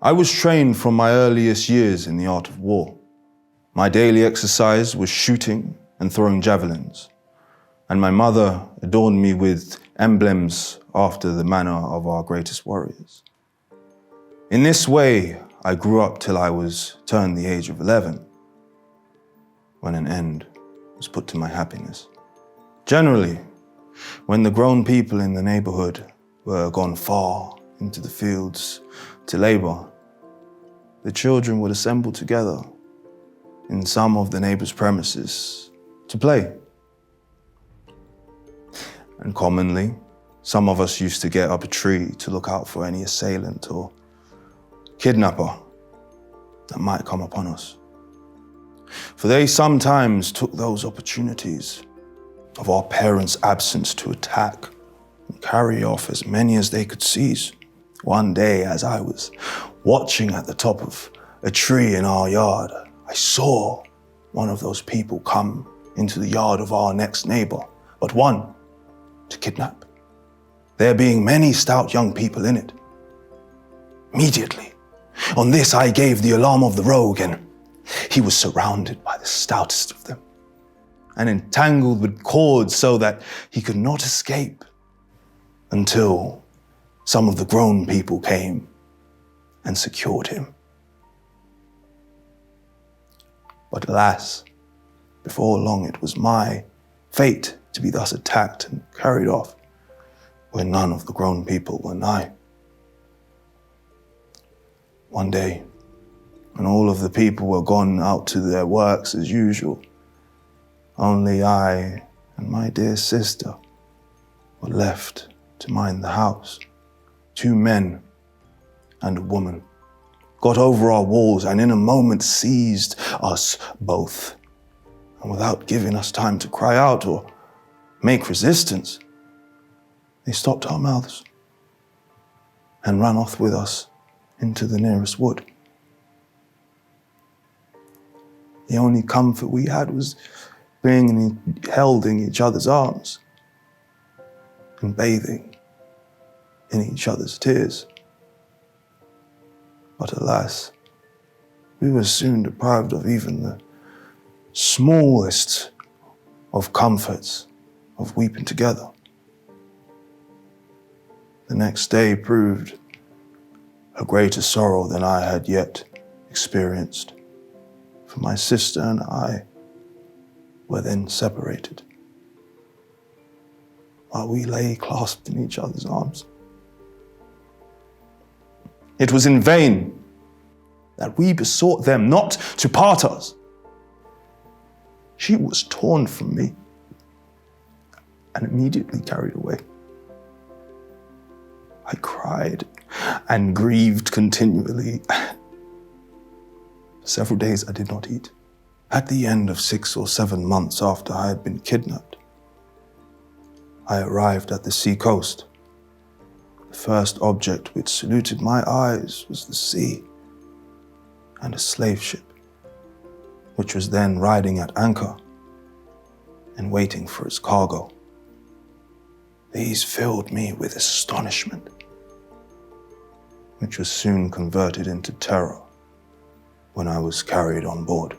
I was trained from my earliest years in the art of war. My daily exercise was shooting and throwing javelins, and my mother adorned me with emblems after the manner of our greatest warriors. In this way, I grew up till I was turned the age of 11, when an end was put to my happiness. Generally, when the grown people in the neighborhood were gone far into the fields to labor, the children would assemble together in some of the neighbors' premises to play. And commonly, some of us used to get up a tree to look out for any assailant or kidnapper that might come upon us. For they sometimes took those opportunities of our parents' absence to attack and carry off as many as they could seize. One day, as I was watching at the top of a tree in our yard, I saw one of those people come into the yard of our next neighbor, but one to kidnap, there being many stout young people in it. Immediately, on this I gave the alarm of the rogue, and he was surrounded by the stoutest of them and entangled with cords so that he could not escape until some of the grown people came and secured him. But alas, before long it was my fate to be thus attacked and carried off, where none of the grown people were nigh. One day, when all of the people were gone out to their works as usual, only I and my dear sister were left to mind the house. 2 men and a woman got over our walls and in a moment seized us both. And without giving us time to cry out or make resistance, they stopped our mouths and ran off with us into the nearest wood. The only comfort we had was being held in each other's arms and bathing in each other's tears. But alas, we were soon deprived of even the smallest of comforts of weeping together. The next day proved a greater sorrow than I had yet experienced, for my sister and I were then separated, while we lay clasped in each other's arms. It was in vain that we besought them not to part us. She was torn from me and immediately carried away. I cried and grieved continually. For several days I did not eat. At the end of 6 or 7 months after I had been kidnapped, I arrived at the sea coast. The first object which saluted my eyes was the sea and a slave ship, which was then riding at anchor and waiting for its cargo. These filled me with astonishment, which was soon converted into terror when I was carried on board.